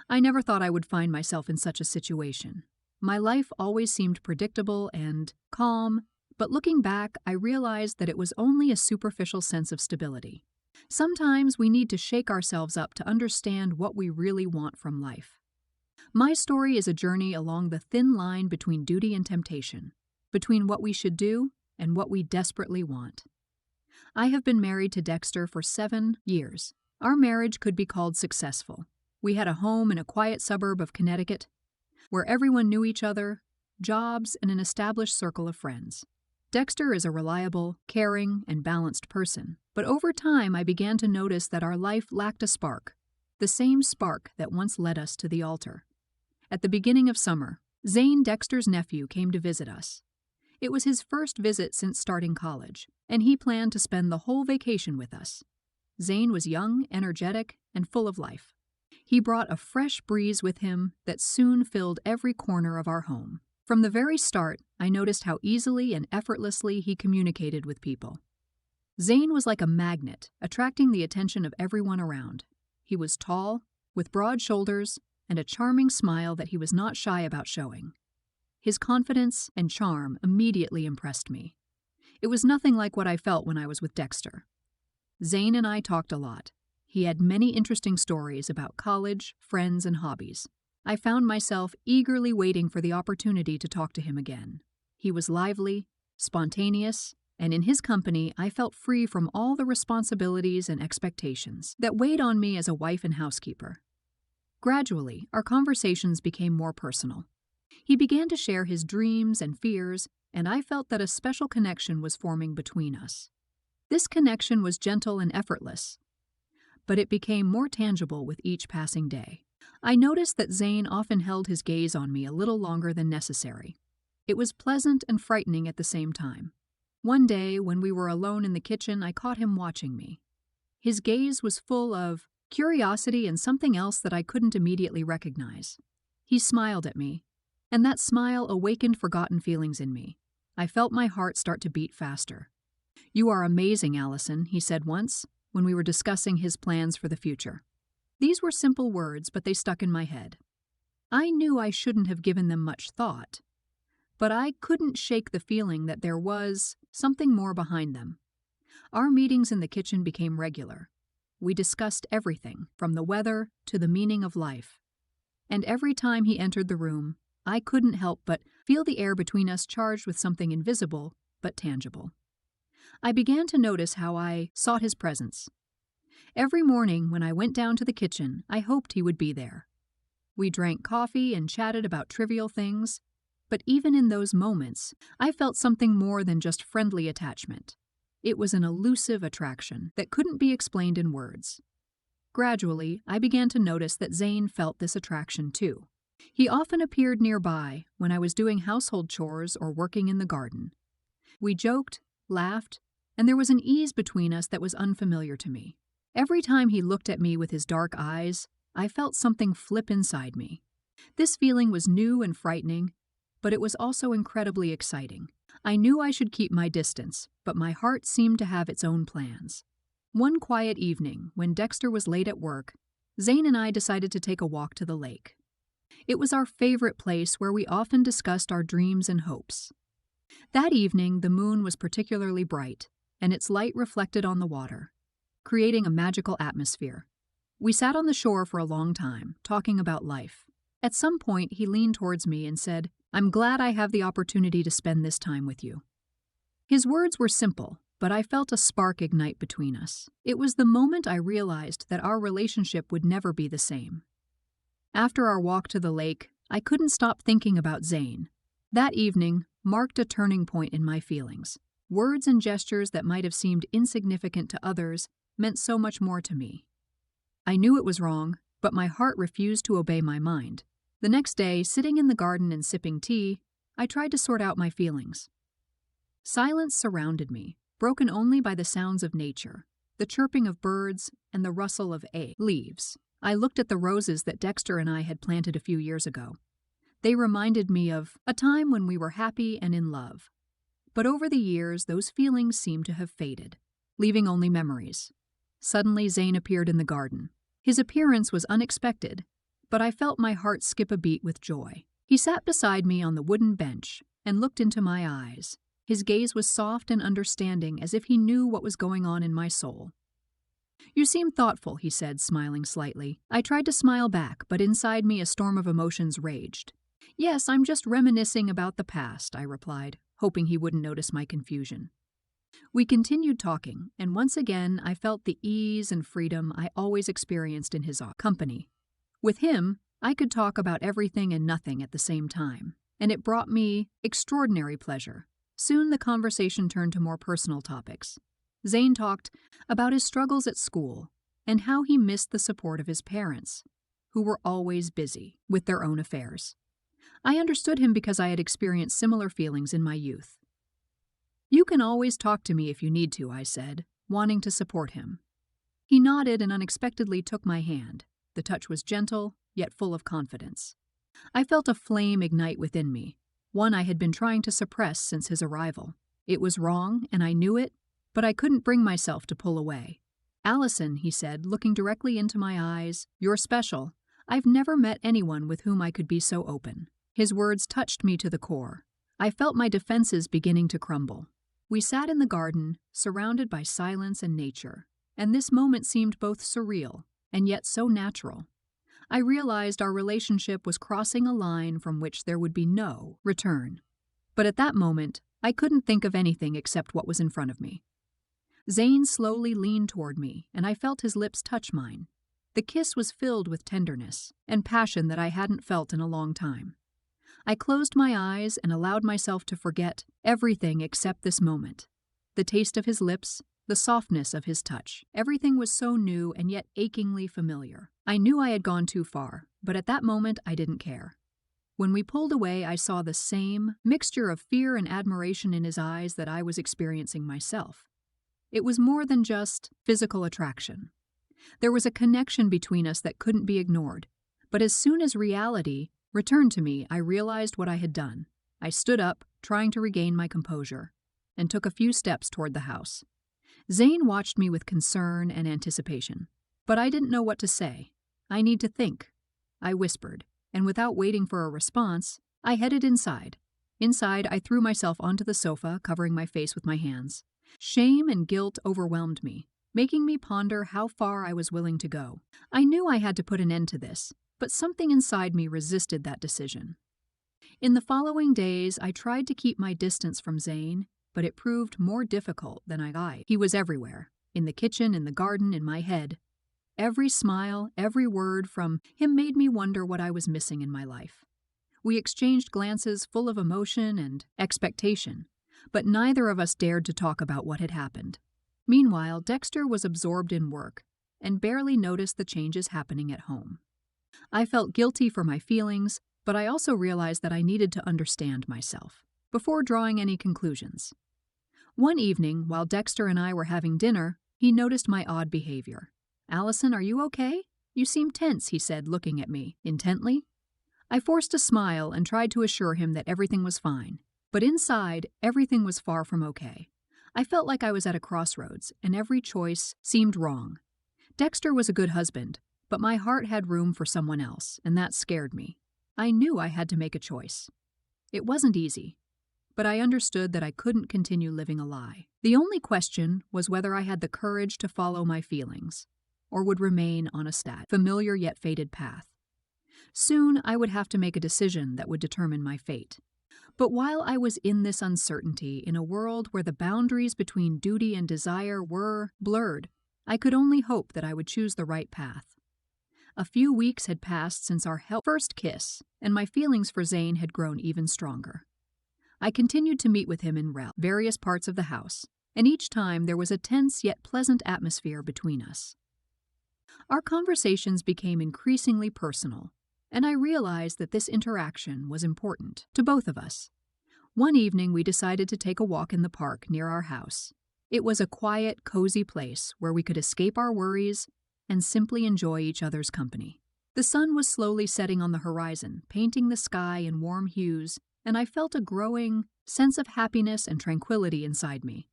I never thought I would find myself in such a situation. My life always seemed predictable and calm, but looking back, I realized that it was only a superficial sense of stability. Sometimes we need to shake ourselves up to understand what we really want from life. My story is a journey along the thin line between duty and temptation, between what we should do and what we desperately want. I have been married to Dexter for 7 years. Our marriage could be called successful. We had a home in a quiet suburb of Connecticut, where everyone knew each other, jobs, and an established circle of friends. Dexter is a reliable, caring, and balanced person, but over time I began to notice that our life lacked a spark, the same spark that once led us to the altar. At the beginning of summer, Zane, Dexter's nephew, came to visit us. It was his first visit since starting college, and he planned to spend the whole vacation with us. Zane was young, energetic, and full of life. He brought a fresh breeze with him that soon filled every corner of our home. From the very start, I noticed how easily and effortlessly he communicated with people. Zane was like a magnet, attracting the attention of everyone around. He was tall, with broad shoulders, and a charming smile that he was not shy about showing. His confidence and charm immediately impressed me. It was nothing like what I felt when I was with Dexter. Zane and I talked a lot. He had many interesting stories about college, friends, and hobbies. I found myself eagerly waiting for the opportunity to talk to him again. He was lively, spontaneous, and in his company I felt free from all the responsibilities and expectations that weighed on me as a wife and housekeeper. Gradually, our conversations became more personal. He began to share his dreams and fears, and I felt that a special connection was forming between us. This connection was gentle and effortless, but it became more tangible with each passing day. I noticed that Zane often held his gaze on me a little longer than necessary. It was pleasant and frightening at the same time. One day, when we were alone in the kitchen, I caught him watching me. His gaze was full of curiosity and something else that I couldn't immediately recognize. He smiled at me, and that smile awakened forgotten feelings in me. I felt my heart start to beat faster. "You are amazing, Allison," he said once, when we were discussing his plans for the future. These were simple words, but they stuck in my head. I knew I shouldn't have given them much thought, but I couldn't shake the feeling that there was something more behind them. Our meetings in the kitchen became regular. We discussed everything, from the weather to the meaning of life. And every time he entered the room, I couldn't help but feel the air between us charged with something invisible but tangible. I began to notice how I sought his presence. Every morning when I went down to the kitchen, I hoped he would be there. We drank coffee and chatted about trivial things, but even in those moments, I felt something more than just friendly attachment. It was an elusive attraction that couldn't be explained in words. Gradually, I began to notice that Zane felt this attraction too. He often appeared nearby when I was doing household chores or working in the garden. We joked, laughed, and there was an ease between us that was unfamiliar to me. Every time he looked at me with his dark eyes, I felt something flip inside me. This feeling was new and frightening, but it was also incredibly exciting. I knew I should keep my distance, but my heart seemed to have its own plans. One quiet evening, when Dexter was late at work, Zane and I decided to take a walk to the lake. It was our favorite place where we often discussed our dreams and hopes. That evening, the moon was particularly bright, and its light reflected on the water, creating a magical atmosphere. We sat on the shore for a long time, talking about life. At some point, he leaned towards me and said, "I'm glad I have the opportunity to spend this time with you." His words were simple, but I felt a spark ignite between us. It was the moment I realized that our relationship would never be the same. After our walk to the lake, I couldn't stop thinking about Zane. That evening marked a turning point in my feelings. Words and gestures that might have seemed insignificant to others meant so much more to me. I knew it was wrong, but my heart refused to obey my mind. The next day, sitting in the garden and sipping tea, I tried to sort out my feelings. Silence surrounded me, broken only by the sounds of nature, the chirping of birds and the rustle of leaves. I looked at the roses that Dexter and I had planted a few years ago. They reminded me of a time when we were happy and in love. But over the years, those feelings seemed to have faded, leaving only memories. Suddenly, Zane appeared in the garden. His appearance was unexpected, but I felt my heart skip a beat with joy. He sat beside me on the wooden bench and looked into my eyes. His gaze was soft and understanding, as if he knew what was going on in my soul. "You seem thoughtful," he said, smiling slightly. I tried to smile back, but inside me a storm of emotions raged. "Yes, I'm just reminiscing about the past," I replied, hoping he wouldn't notice my confusion. We continued talking, and once again I felt the ease and freedom I always experienced in his company. With him, I could talk about everything and nothing at the same time, and it brought me extraordinary pleasure. Soon the conversation turned to more personal topics. Zane talked about his struggles at school and how he missed the support of his parents, who were always busy with their own affairs. I understood him because I had experienced similar feelings in my youth. "You can always talk to me if you need to," I said, wanting to support him. He nodded and unexpectedly took my hand. The touch was gentle, yet full of confidence. I felt a flame ignite within me, one I had been trying to suppress since his arrival. It was wrong, and I knew it, but I couldn't bring myself to pull away. "Allison," he said, looking directly into my eyes, "you're special. I've never met anyone with whom I could be so open." His words touched me to the core. I felt my defenses beginning to crumble. We sat in the garden, surrounded by silence and nature, and this moment seemed both surreal and yet so natural. I realized our relationship was crossing a line from which there would be no return. But at that moment, I couldn't think of anything except what was in front of me. Zane slowly leaned toward me, and I felt his lips touch mine. The kiss was filled with tenderness and passion that I hadn't felt in a long time. I closed my eyes and allowed myself to forget everything except this moment. The taste of his lips, the softness of his touch, everything was so new and yet achingly familiar. I knew I had gone too far, but at that moment I didn't care. When we pulled away, I saw the same mixture of fear and admiration in his eyes that I was experiencing myself. It was more than just physical attraction. There was a connection between us that couldn't be ignored, but as soon as reality returned to me, I realized what I had done. I stood up, trying to regain my composure, and took a few steps toward the house. Zane watched me with concern and anticipation, but I didn't know what to say. "I need to think," I whispered, and without waiting for a response, I headed inside. Inside, I threw myself onto the sofa, covering my face with my hands. Shame and guilt overwhelmed me, making me ponder how far I was willing to go. I knew I had to put an end to this, but something inside me resisted that decision. In the following days, I tried to keep my distance from Zane, but it proved more difficult than I thought. He was everywhere, in the kitchen, in the garden, in my head. Every smile, every word from him made me wonder what I was missing in my life. We exchanged glances full of emotion and expectation, but neither of us dared to talk about what had happened. Meanwhile, Dexter was absorbed in work and barely noticed the changes happening at home. I felt guilty for my feelings, but I also realized that I needed to understand myself before drawing any conclusions. One evening, while Dexter and I were having dinner, he noticed my odd behavior. "Allison, are you okay? You seem tense," he said, looking at me intently. I forced a smile and tried to assure him that everything was fine, but inside, everything was far from okay. I felt like I was at a crossroads, and every choice seemed wrong. Dexter was a good husband, but my heart had room for someone else, and that scared me. I knew I had to make a choice. It wasn't easy, but I understood that I couldn't continue living a lie. The only question was whether I had the courage to follow my feelings, or would remain on a familiar yet fated path. Soon I would have to make a decision that would determine my fate. But while I was in this uncertainty, in a world where the boundaries between duty and desire were blurred, I could only hope that I would choose the right path. A few weeks had passed since our first kiss, and my feelings for Zane had grown even stronger. I continued to meet with him in various parts of the house, and each time there was a tense yet pleasant atmosphere between us. Our conversations became increasingly personal, and I realized that this interaction was important to both of us. One evening we decided to take a walk in the park near our house. It was a quiet, cozy place where we could escape our worries and simply enjoy each other's company. The sun was slowly setting on the horizon, painting the sky in warm hues, and I felt a growing sense of happiness and tranquility inside me.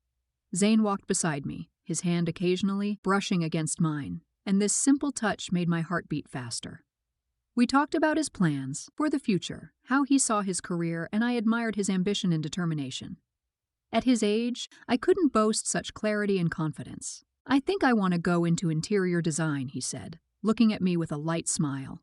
Zane walked beside me, his hand occasionally brushing against mine, and this simple touch made my heart beat faster. We talked about his plans for the future, how he saw his career, and I admired his ambition and determination. At his age, I couldn't boast such clarity and confidence. I think I want to go into interior design, he said, looking at me with a light smile.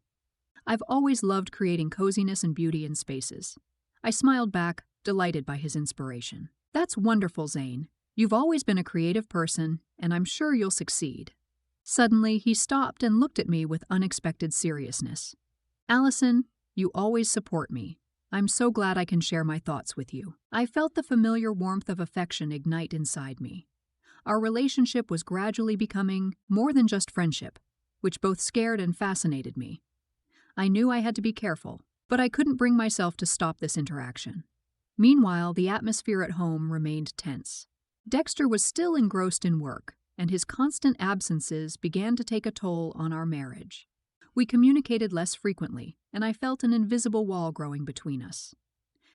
I've always loved creating coziness and beauty in spaces. I smiled back, delighted by his inspiration. That's wonderful, Zane. You've always been a creative person, and I'm sure you'll succeed. Suddenly, he stopped and looked at me with unexpected seriousness. Allison, you always support me. I'm so glad I can share my thoughts with you. I felt the familiar warmth of affection ignite inside me. Our relationship was gradually becoming more than just friendship, which both scared and fascinated me. I knew I had to be careful, but I couldn't bring myself to stop this interaction. Meanwhile, the atmosphere at home remained tense. Dexter was still engrossed in work, and his constant absences began to take a toll on our marriage. We communicated less frequently, and I felt an invisible wall growing between us.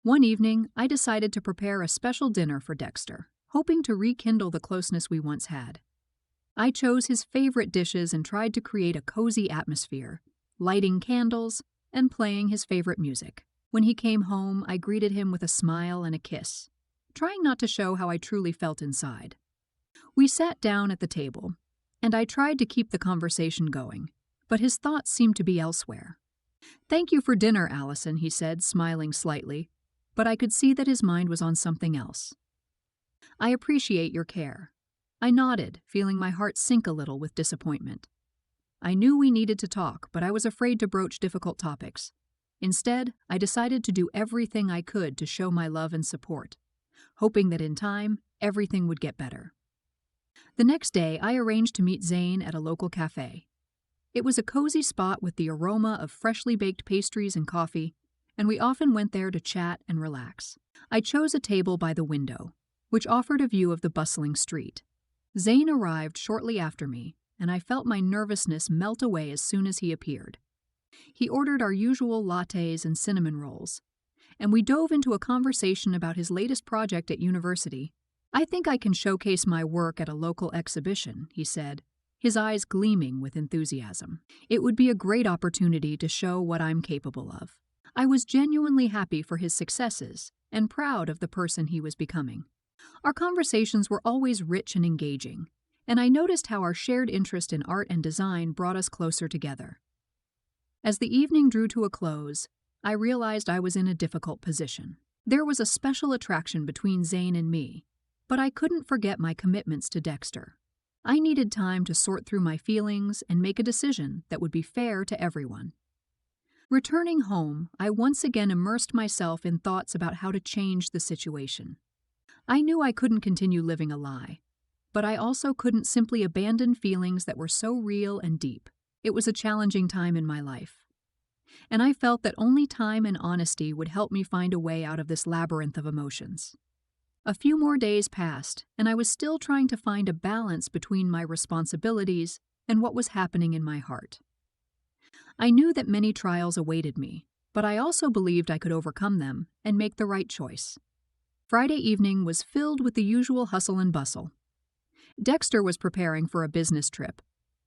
One evening, I decided to prepare a special dinner for Dexter, hoping to rekindle the closeness we once had. I chose his favorite dishes and tried to create a cozy atmosphere, lighting candles and playing his favorite music. When he came home, I greeted him with a smile and a kiss, trying not to show how I truly felt inside. We sat down at the table, and I tried to keep the conversation going, but his thoughts seemed to be elsewhere. "Thank you for dinner, Allison," he said, smiling slightly, but I could see that his mind was on something else. "I appreciate your care." I nodded, feeling my heart sink a little with disappointment. I knew we needed to talk, but I was afraid to broach difficult topics. Instead, I decided to do everything I could to show my love and support, hoping that in time, everything would get better. The next day, I arranged to meet Zane at a local cafe. It was a cozy spot with the aroma of freshly baked pastries and coffee, and we often went there to chat and relax. I chose a table by the window, which offered a view of the bustling street. Zane arrived shortly after me, and I felt my nervousness melt away as soon as he appeared. He ordered our usual lattes and cinnamon rolls, and we dove into a conversation about his latest project at university. "I think I can showcase my work at a local exhibition," he said, his eyes gleaming with enthusiasm. "It would be a great opportunity to show what I'm capable of." I was genuinely happy for his successes and proud of the person he was becoming. Our conversations were always rich and engaging, and I noticed how our shared interest in art and design brought us closer together. As the evening drew to a close, I realized I was in a difficult position. There was a special attraction between Zane and me, but I couldn't forget my commitments to Dexter. I needed time to sort through my feelings and make a decision that would be fair to everyone. Returning home, I once again immersed myself in thoughts about how to change the situation. I knew I couldn't continue living a lie, but I also couldn't simply abandon feelings that were so real and deep. It was a challenging time in my life, and I felt that only time and honesty would help me find a way out of this labyrinth of emotions. A few more days passed, and I was still trying to find a balance between my responsibilities and what was happening in my heart. I knew that many trials awaited me, but I also believed I could overcome them and make the right choice. Friday evening was filled with the usual hustle and bustle. Dexter was preparing for a business trip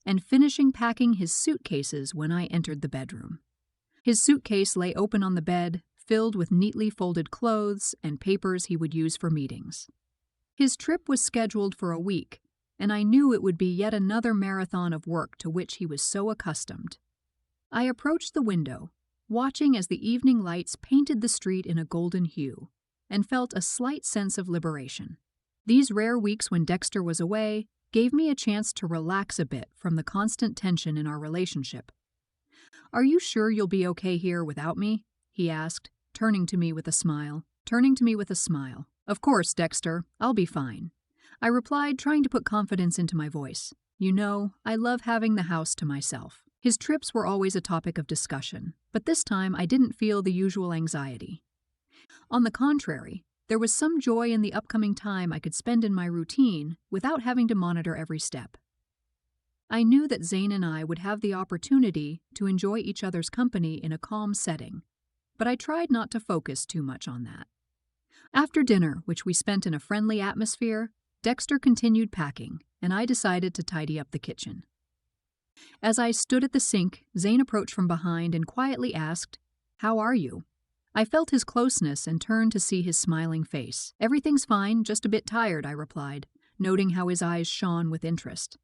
and finishing packing his suitcases when I entered the bedroom. His suitcase lay open on the bed, filled with neatly folded clothes and papers he would use for meetings. His trip was scheduled for a week, and I knew it would be yet another marathon of work to which he was so accustomed. I approached the window, watching as the evening lights painted the street in a golden hue, and felt a slight sense of liberation. These rare weeks when Dexter was away gave me a chance to relax a bit from the constant tension in our relationship. "Are you sure you'll be okay here without me?" he asked, turning to me with a smile. "Of course, Dexter, I'll be fine," I replied, trying to put confidence into my voice. "You know, I love having the house to myself." His trips were always a topic of discussion, but this time I didn't feel the usual anxiety. On the contrary, there was some joy in the upcoming time I could spend in my routine without having to monitor every step. I knew that Zane and I would have the opportunity to enjoy each other's company in a calm setting, but I tried not to focus too much on that. After dinner, which we spent in a friendly atmosphere, Dexter continued packing, and I decided to tidy up the kitchen. As I stood at the sink, Zane approached from behind and quietly asked, "How are you?" I felt his closeness and turned to see his smiling face. "Everything's fine, just a bit tired," I replied, noting how his eyes shone with interest.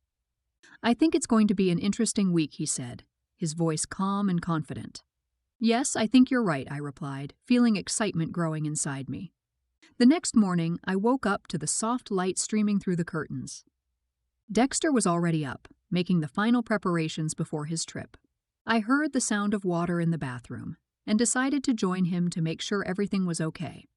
"I think it's going to be an interesting week," he said, his voice calm and confident. "Yes, I think you're right," I replied, feeling excitement growing inside me. The next morning, I woke up to the soft light streaming through the curtains. Dexter was already up, making the final preparations before his trip. I heard the sound of water in the bathroom and decided to join him to make sure everything was okay.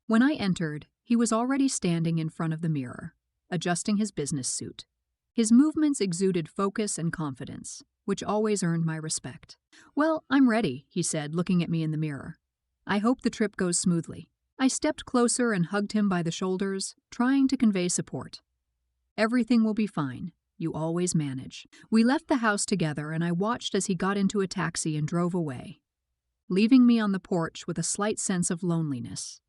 When I entered, he was already standing in front of the mirror, adjusting his business suit. His movements exuded focus and confidence, which always earned my respect. "Well, I'm ready," he said, looking at me in the mirror. "I hope the trip goes smoothly." I stepped closer and hugged him by the shoulders, trying to convey support. "Everything will be fine. You always manage." We left the house together, and I watched as he got into a taxi and drove away, leaving me on the porch with a slight sense of loneliness.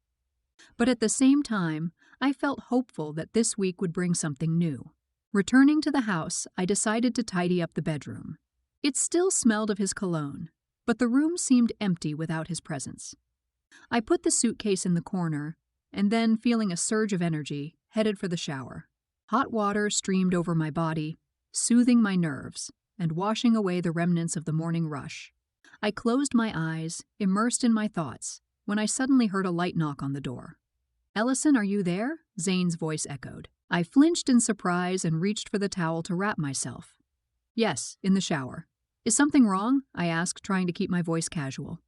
But at the same time, I felt hopeful that this week would bring something new. Returning to the house, I decided to tidy up the bedroom. It still smelled of his cologne, but the room seemed empty without his presence. I put the suitcase in the corner, and then, feeling a surge of energy, headed for the shower. Hot water streamed over my body, soothing my nerves and washing away the remnants of the morning rush. I closed my eyes, immersed in my thoughts, when I suddenly heard a light knock on the door. "Ellison, are you there?" Zane's voice echoed. I flinched in surprise and reached for the towel to wrap myself. "Yes, in the shower." "Is something wrong?" I asked, trying to keep my voice casual.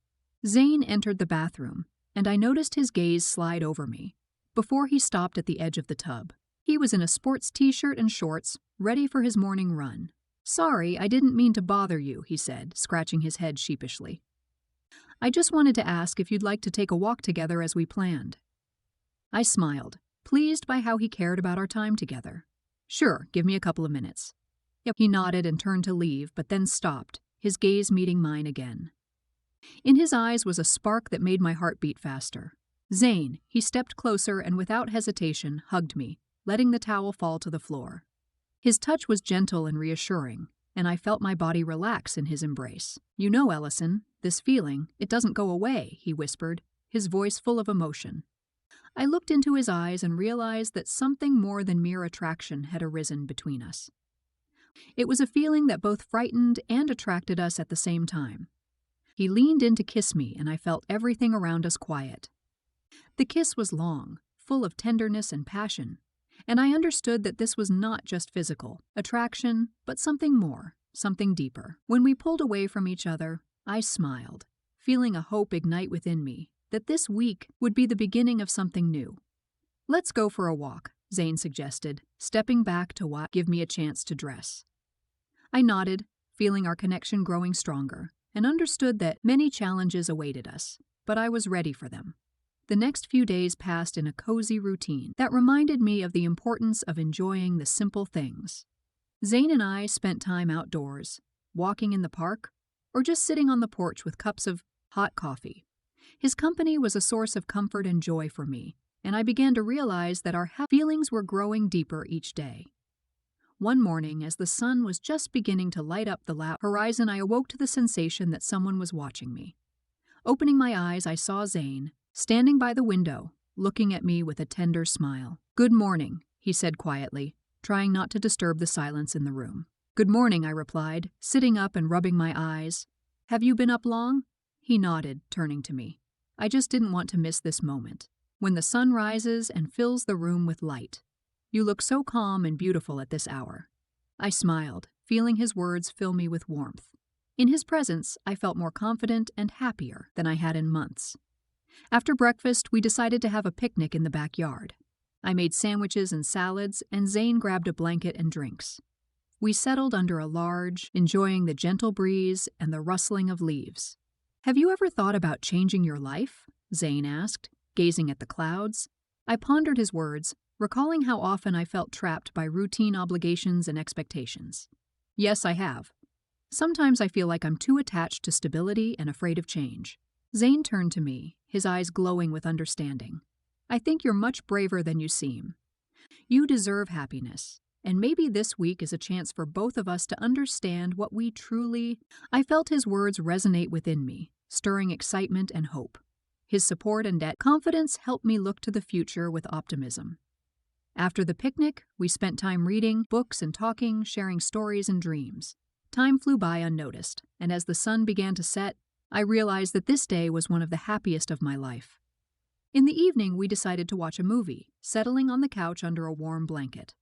Zane entered the bathroom, and I noticed his gaze slide over me, before he stopped at the edge of the tub. He was in a sports t-shirt and shorts, ready for his morning run. "Sorry, I didn't mean to bother you," he said, scratching his head sheepishly. "I just wanted to ask if you'd like to take a walk together as we planned." I smiled, pleased by how he cared about our time together. "Sure, give me a couple of minutes." He nodded and turned to leave, but then stopped, his gaze meeting mine again. In his eyes was a spark that made my heart beat faster. "Zane," he stepped closer and without hesitation hugged me, letting the towel fall to the floor. His touch was gentle and reassuring, and I felt my body relax in his embrace. "You know, Ellison, this feeling, it doesn't go away," he whispered, his voice full of emotion. I looked into his eyes and realized that something more than mere attraction had arisen between us. It was a feeling that both frightened and attracted us at the same time. He leaned in to kiss me, and I felt everything around us quiet. The kiss was long, full of tenderness and passion, and I understood that this was not just physical attraction, but something more, something deeper. When we pulled away from each other, I smiled, feeling a hope ignite within me that this week would be the beginning of something new. "Let's go for a walk," Zane suggested, stepping back to give me a chance to dress. I nodded, feeling our connection growing stronger, and understood that many challenges awaited us, but I was ready for them. The next few days passed in a cozy routine that reminded me of the importance of enjoying the simple things. Zane and I spent time outdoors, walking in the park, or just sitting on the porch with cups of hot coffee. His company was a source of comfort and joy for me, and I began to realize that our feelings were growing deeper each day. One morning, as the sun was just beginning to light up the horizon, I awoke to the sensation that someone was watching me. Opening my eyes, I saw Zane, standing by the window, looking at me with a tender smile. "Good morning," he said quietly, trying not to disturb the silence in the room. "Good morning," I replied, sitting up and rubbing my eyes. "Have you been up long?" He nodded, turning to me. "I just didn't want to miss this moment. When the sun rises and fills the room with light. You look so calm and beautiful at this hour." I smiled, feeling his words fill me with warmth. In his presence, I felt more confident and happier than I had in months. After breakfast, we decided to have a picnic in the backyard. I made sandwiches and salads, and Zane grabbed a blanket and drinks. We settled under a large, enjoying the gentle breeze and the rustling of leaves. "Have you ever thought about changing your life?" Zane asked, gazing at the clouds. I pondered his words, recalling how often I felt trapped by routine obligations and expectations. "Yes, I have. Sometimes I feel like I'm too attached to stability and afraid of change." Zane turned to me, his eyes glowing with understanding. "I think you're much braver than you seem. You deserve happiness, And maybe this week is a chance for both of us to understand what we truly. I felt his words resonate within me, stirring excitement and hope. His support and confidence helped me look to the future with optimism. After the picnic, we spent time reading books and talking, sharing stories and dreams. Time flew by unnoticed, and as the sun began to set, I realized that this day was one of the happiest of my life. In the evening, we decided to watch a movie, settling on the couch under a warm blanket.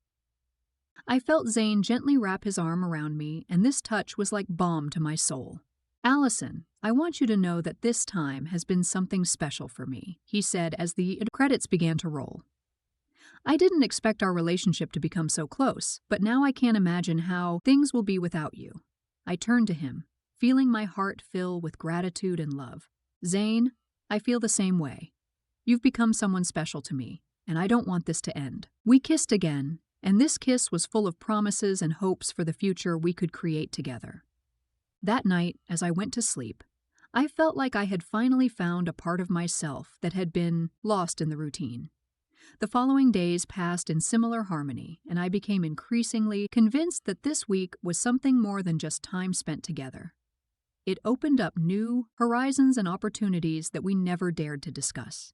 I felt Zane gently wrap his arm around me, and this touch was like balm to my soul. "Allison, I want you to know that this time has been something special for me," he said as the credits began to roll. I didn't expect our relationship to become so close, but now I can't imagine how things will be without you. I turned to him, feeling my heart fill with gratitude and love. "Zane, I feel the same way. You've become someone special to me, and I don't want this to end." We kissed again, and this kiss was full of promises and hopes for the future we could create together. That night, as I went to sleep, I felt like I had finally found a part of myself that had been lost in the routine. The following days passed in similar harmony, and I became increasingly convinced that this week was something more than just time spent together. It opened up new horizons and opportunities that we never dared to discuss.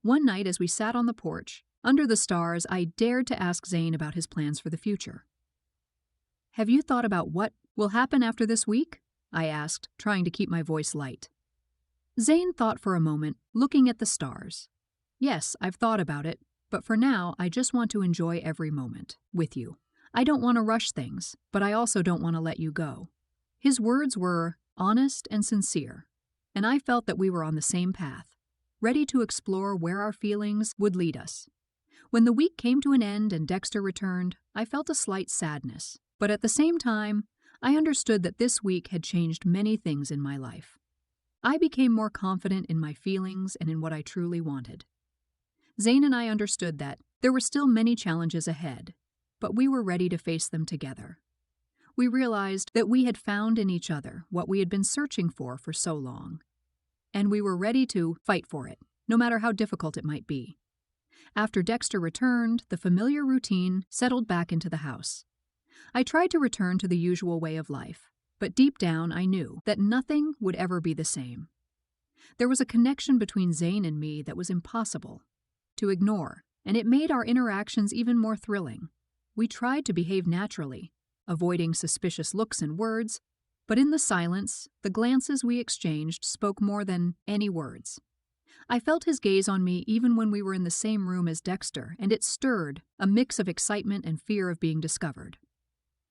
One night, as we sat on the porch, under the stars, I dared to ask Zane about his plans for the future. "Have you thought about what will happen after this week?" I asked, trying to keep my voice light. Zane thought for a moment, looking at the stars. "Yes, I've thought about it, but for now, I just want to enjoy every moment with you. I don't want to rush things, but I also don't want to let you go." His words were honest and sincere, and I felt that we were on the same path, ready to explore where our feelings would lead us. When the week came to an end and Dexter returned, I felt a slight sadness, but at the same time, I understood that this week had changed many things in my life. I became more confident in my feelings and in what I truly wanted. Zane and I understood that there were still many challenges ahead, but we were ready to face them together. We realized that we had found in each other what we had been searching for so long, and we were ready to fight for it, no matter how difficult it might be. After Dexter returned, the familiar routine settled back into the house. I tried to return to the usual way of life, but deep down I knew that nothing would ever be the same. There was a connection between Zane and me that was impossible to ignore, and it made our interactions even more thrilling. We tried to behave naturally, avoiding suspicious looks and words, but in the silence, the glances we exchanged spoke more than any words. I felt his gaze on me even when we were in the same room as Dexter, and it stirred a mix of excitement and fear of being discovered.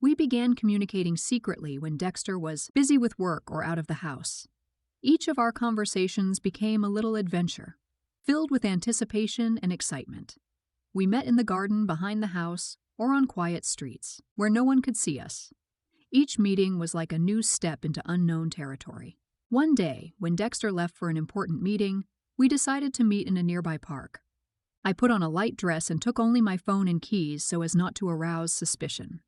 We began communicating secretly when Dexter was busy with work or out of the house. Each of our conversations became a little adventure, filled with anticipation and excitement. We met in the garden behind the house or on quiet streets, where no one could see us. Each meeting was like a new step into unknown territory. One day, when Dexter left for an important meeting, we decided to meet in a nearby park. I put on a light dress and took only my phone and keys so as not to arouse suspicion.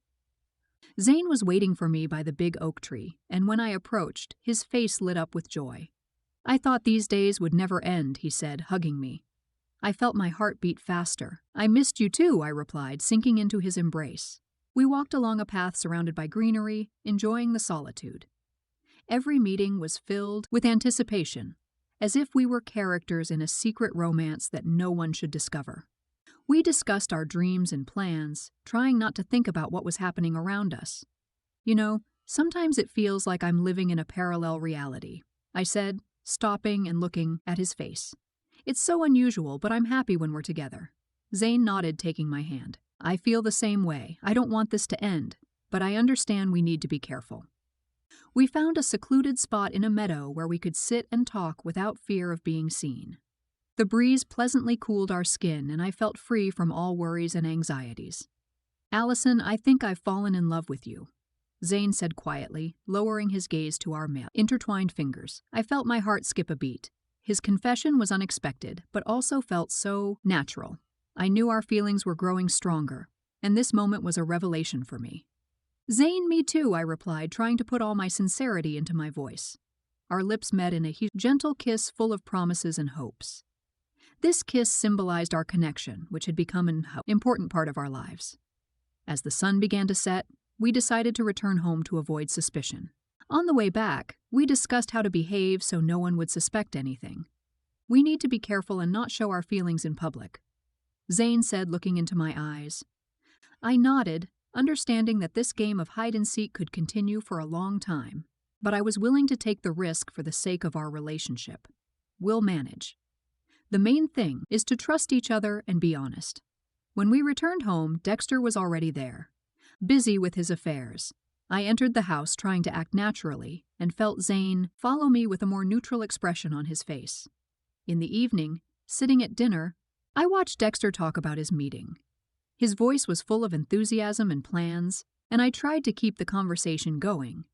Zane was waiting for me by the big oak tree, and when I approached, his face lit up with joy. "I thought these days would never end," he said, hugging me. I felt my heart beat faster. "I missed you too," I replied, sinking into his embrace. We walked along a path surrounded by greenery, enjoying the solitude. Every meeting was filled with anticipation, as if we were characters in a secret romance that no one should discover. We discussed our dreams and plans, trying not to think about what was happening around us. "You know, sometimes it feels like I'm living in a parallel reality," I said, stopping and looking at his face. "It's so unusual, but I'm happy when we're together." Zane nodded, taking my hand. "I feel the same way. I don't want this to end, but I understand we need to be careful." We found a secluded spot in a meadow where we could sit and talk without fear of being seen. The breeze pleasantly cooled our skin, and I felt free from all worries and anxieties. "Allison, I think I've fallen in love with you," Zane said quietly, lowering his gaze to our intertwined fingers. I felt my heart skip a beat. His confession was unexpected, but also felt so natural. I knew our feelings were growing stronger, and this moment was a revelation for me. "Zane, me too," I replied, trying to put all my sincerity into my voice. Our lips met in a gentle kiss full of promises and hopes. This kiss symbolized our connection, which had become an important part of our lives. As the sun began to set, we decided to return home to avoid suspicion. On the way back, we discussed how to behave so no one would suspect anything. We need to be careful and not show our feelings in public, Zane said, looking into my eyes. I nodded, understanding that this game of hide-and-seek could continue for a long time, but I was willing to take the risk for the sake of our relationship. We'll manage. The main thing is to trust each other and be honest. When we returned home, Dexter was already there, busy with his affairs. I entered the house trying to act naturally and felt Zane follow me with a more neutral expression on his face. In the evening, sitting at dinner, I watched Dexter talk about his meeting. His voice was full of enthusiasm and plans, and I tried to keep the conversation going,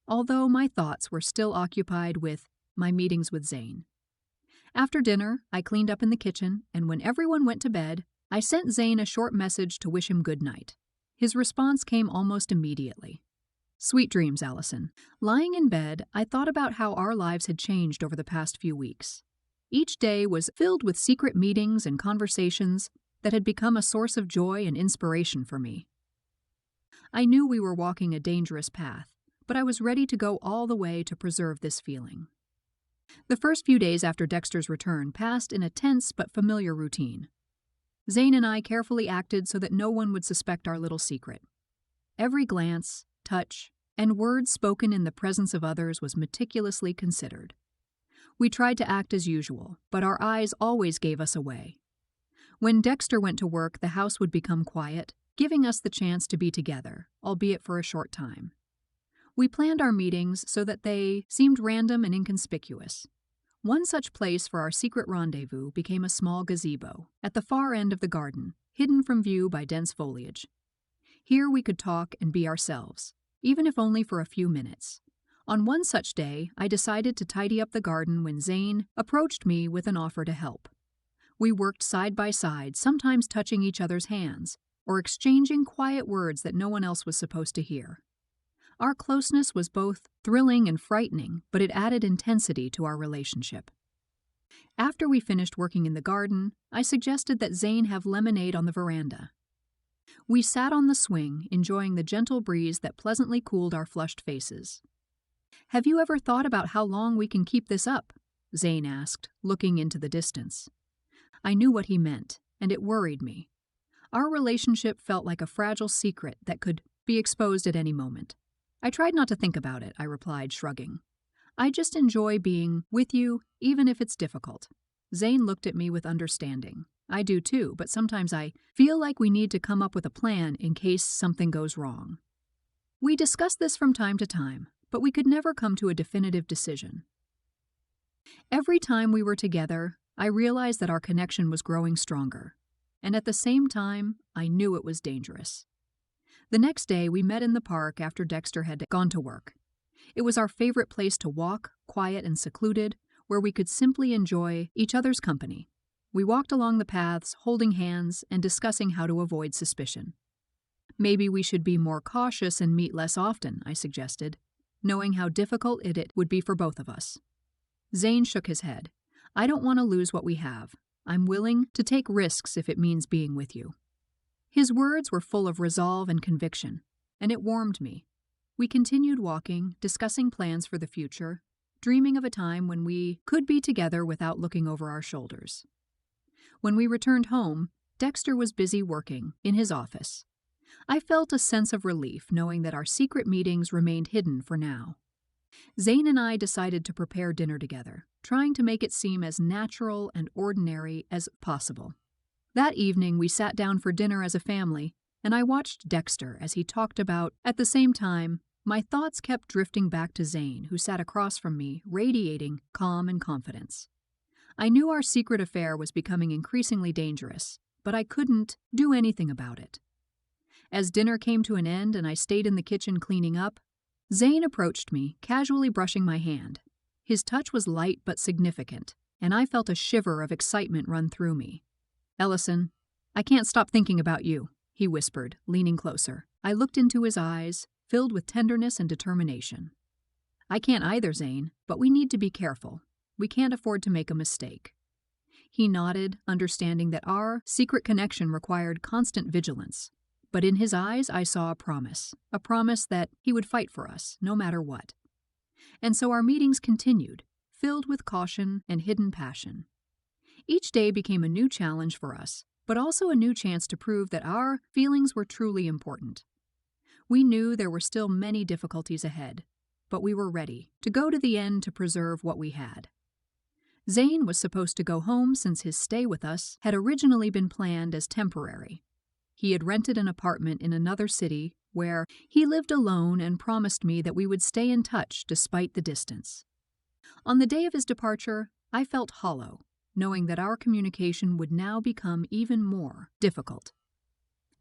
although my thoughts were still occupied with my meetings with Zane. After dinner, I cleaned up in the kitchen, and when everyone went to bed, I sent Zane a short message to wish him good night. His response came almost immediately. Sweet dreams, Allison. Lying in bed, I thought about how our lives had changed over the past few weeks. Each day was filled with secret meetings and conversations that had become a source of joy and inspiration for me. I knew we were walking a dangerous path, but I was ready to go all the way to preserve this feeling. The first few days after Dexter's return passed in a tense but familiar routine. Zane and I carefully acted so that no one would suspect our little secret. Every glance, touch, and word spoken in the presence of others was meticulously considered. We tried to act as usual, but our eyes always gave us away. When Dexter went to work, the house would become quiet, giving us the chance to be together, albeit for a short time. We planned our meetings so that they seemed random and inconspicuous. One such place for our secret rendezvous became a small gazebo at the far end of the garden, hidden from view by dense foliage. Here we could talk and be ourselves, even if only for a few minutes. On one such day, I decided to tidy up the garden when Zane approached me with an offer to help. We worked side by side, sometimes touching each other's hands, or exchanging quiet words that no one else was supposed to hear. Our closeness was both thrilling and frightening, but it added intensity to our relationship. After we finished working in the garden, I suggested that Zane have lemonade on the veranda. We sat on the swing, enjoying the gentle breeze that pleasantly cooled our flushed faces. Have you ever thought about how long we can keep this up? Zane asked, looking into the distance. I knew what he meant, and it worried me. Our relationship felt like a fragile secret that could be exposed at any moment. I tried not to think about it, I replied, shrugging. I just enjoy being with you, even if it's difficult. Zane looked at me with understanding. I do too, but sometimes I feel like we need to come up with a plan in case something goes wrong. We discussed this from time to time, but we could never come to a definitive decision. Every time we were together, I realized that our connection was growing stronger, and at the same time, I knew it was dangerous. The next day, we met in the park after Dexter had gone to work. It was our favorite place to walk, quiet and secluded, where we could simply enjoy each other's company. We walked along the paths, holding hands and discussing how to avoid suspicion. Maybe we should be more cautious and meet less often, I suggested, knowing how difficult it would be for both of us. Zane shook his head. I don't want to lose what we have. I'm willing to take risks if it means being with you. His words were full of resolve and conviction, and it warmed me. We continued walking, discussing plans for the future, dreaming of a time when we could be together without looking over our shoulders. When we returned home, Dexter was busy working in his office. I felt a sense of relief knowing that our secret meetings remained hidden for now. Zane and I decided to prepare dinner together, trying to make it seem as natural and ordinary as possible. That evening, we sat down for dinner as a family, and I watched Dexter as he talked about. At the same time, my thoughts kept drifting back to Zane, who sat across from me, radiating calm and confidence. I knew our secret affair was becoming increasingly dangerous, but I couldn't do anything about it. As dinner came to an end and I stayed in the kitchen cleaning up, Zane approached me, casually brushing my hand. His touch was light but significant, and I felt a shiver of excitement run through me. Ellison, I can't stop thinking about you, he whispered, leaning closer. I looked into his eyes, filled with tenderness and determination. I can't either, Zane, but we need to be careful. We can't afford to make a mistake. He nodded, understanding that our secret connection required constant vigilance. But in his eyes, I saw a promise that he would fight for us, no matter what. And so our meetings continued, filled with caution and hidden passion. Each day became a new challenge for us, but also a new chance to prove that our feelings were truly important. We knew there were still many difficulties ahead, but we were ready to go to the end to preserve what we had. Zane was supposed to go home since his stay with us had originally been planned as temporary. He had rented an apartment in another city where he lived alone and promised me that we would stay in touch despite the distance. On the day of his departure, I felt hollow, knowing that our communication would now become even more difficult.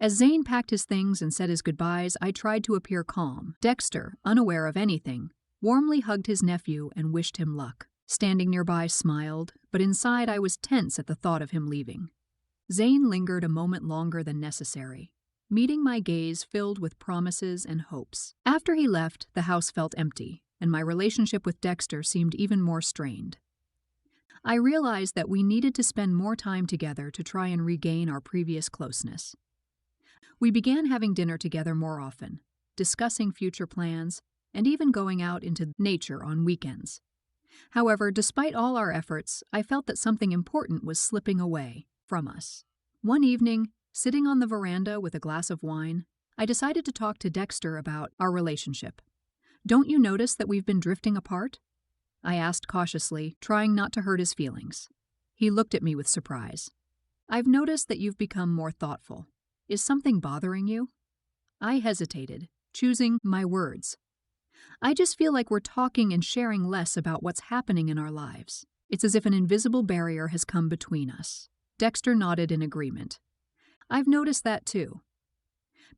As Zane packed his things and said his goodbyes, I tried to appear calm. Dexter, unaware of anything, warmly hugged his nephew and wished him luck. Standing nearby smiled, but inside I was tense at the thought of him leaving. Zane lingered a moment longer than necessary, meeting my gaze filled with promises and hopes. After he left, the house felt empty, and my relationship with Dexter seemed even more strained. I realized that we needed to spend more time together to try and regain our previous closeness. We began having dinner together more often, discussing future plans, and even going out into nature on weekends. However, despite all our efforts, I felt that something important was slipping away from us. One evening, sitting on the veranda with a glass of wine, I decided to talk to Dexter about our relationship. "Don't you notice that we've been drifting apart?" I asked cautiously, trying not to hurt his feelings. He looked at me with surprise. "I've noticed that you've become more thoughtful. Is something bothering you?" I hesitated, choosing my words. "I just feel like we're talking and sharing less about what's happening in our lives. It's as if an invisible barrier has come between us." Dexter nodded in agreement. "I've noticed that too.